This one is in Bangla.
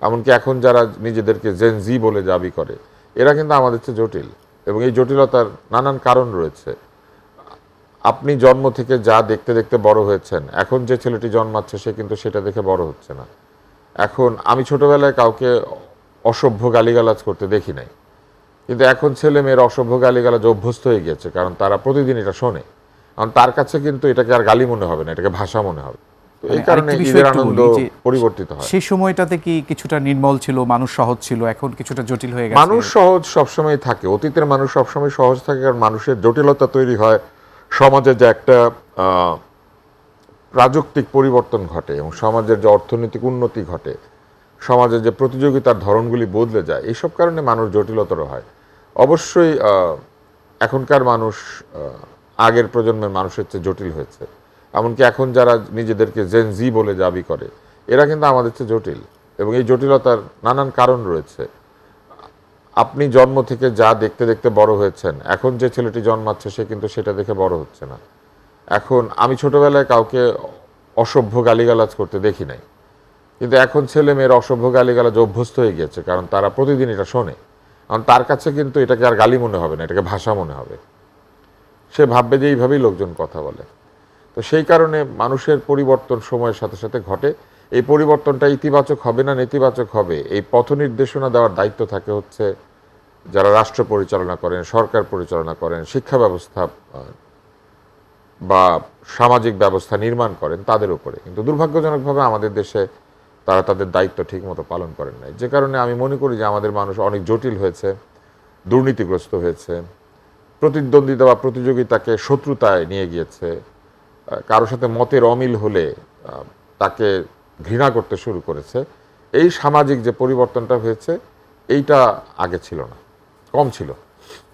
এমনকি এখন যারা নিজেদেরকে জেন জি বলে দাবি করে, এরা কিন্তু আমাদের চেয়ে জটিল, এবং এই জটিলতার নানান কারণ রয়েছে। আপনি জন্ম থেকে যা দেখতে দেখতে বড় হয়েছেন, এখন যে ছেলেটি জন্মাচ্ছে সে কিন্তু সেটা দেখে বড় হচ্ছে না। এখন আমি ছোটবেলায় কাউকে অসভ্য গালিগালাজ করতে দেখি নাই, কিন্তু এখন ছেলে মেয়ের অসভ্য গালিগালাজ অভ্যস্ত হয়ে গিয়েছে, কারণ তারা প্রতিদিন এটা শোনে। কারণ তার কাছে কিন্তু এটাকে আর গালি মনে হবে না, এটাকে ভাষা মনে হবে। তো এই কারণে আরেকটি বিষয় ঈদের একটু আনন্দ বলি যে পরিবর্তিত হয়। সেই সময়টাতে কি কিছুটা নির্মল ছিল, মানুষ সহজ ছিল, এখন কিছুটা জটিল হয়ে গেছে? মানুষ সহজ সবসময় থাকে, অতীতের মানুষ সবসময় সহজ থাকে, কারণ মানুষের জটিলতা তৈরি হয় সমাজে যে একটা প্রাযুক্তিক পরিবর্তন ঘটে এবং সমাজের যে অর্থনৈতিক উন্নতি ঘটে, সমাজের যে প্রতিযোগিতার ধরনগুলি বদলে যায়, এইসব কারণে মানুষ জটিলতর হয়। অবশ্যই এখনকার মানুষ আগের প্রজন্মের মানুষের চেয়ে জটিল হয়েছে। এমনকি এখন যারা নিজেদেরকে জেন জি বলে দাবি করে, এরা কিন্তু আমাদের চেয়ে জটিল, এবং এই জটিলতার নানান কারণ রয়েছে। আপনি জন্ম থেকে যা দেখতে দেখতে বড় হয়েছেন, এখন যে ছেলেটি জন্মাচ্ছে সে কিন্তু সেটা দেখে বড় হচ্ছে না। এখন আমি ছোটবেলায় কাউকে অসভ্য গালিগালাজ করতে দেখি নাই, কিন্তু এখন ছেলে মেয়ের অসভ্য গালিগালাজ অভ্যস্ত হয়ে গিয়েছে, কারণ তারা প্রতিদিন এটা শোনে। কারণ তার কাছে কিন্তু এটাকে আর গালি মনে হবে না, এটাকে ভাষা মনে হবে। সে ভাববে যে এইভাবেই লোকজন কথা বলে। তো সেই কারণে মানুষের পরিবর্তন সময়ের সাথে সাথে ঘটে। এই পরিবর্তনটা ইতিবাচক হবে না নেতিবাচক হবে, এই পথ নির্দেশনা দেওয়ার দায়িত্ব থাকে হচ্ছে যারা রাষ্ট্র পরিচালনা করেন, সরকার পরিচালনা করেন, শিক্ষা ব্যবস্থা বা সামাজিক ব্যবস্থা নির্মাণ করেন, তাদের উপরে। কিন্তু দুর্ভাগ্যজনকভাবে আমাদের দেশে তারা তাদের দায়িত্ব ঠিকমতো পালন করেন নাই, যে কারণে আমি মনে করি যে আমাদের মানুষ অনেক জটিল হয়েছে, দুর্নীতিগ্রস্ত হয়েছে, প্রতিদ্বন্দ্বিতা বা প্রতিযোগিতাকে শত্রুতায় নিয়ে গিয়েছে, কারোর সাথে মতের অমিল হলে তাকে ঘৃণা করতে শুরু করেছে। এই সামাজিক যে পরিবর্তনটা হয়েছে, এইটা আগে ছিল না, কম ছিল।